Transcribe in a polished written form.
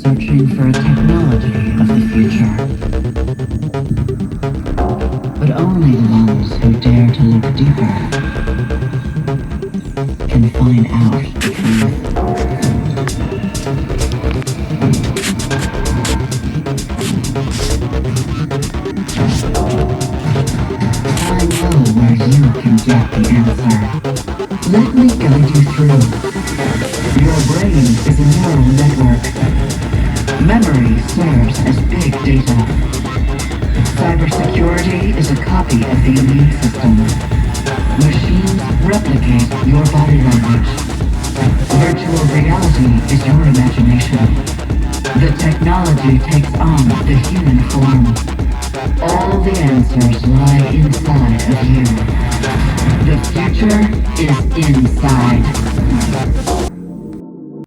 searching for a technology of the future. But only those who dare to look deeper can find out the truth. I know where you can get the answer. Let me guide you through. Your brain is a neural network. Memory serves as big data. Cybersecurity is a copy of the immune system. Machines replicate your body language. Virtual reality is your imagination. The technology takes on the human form. All the answers lie inside of you. The future is inside.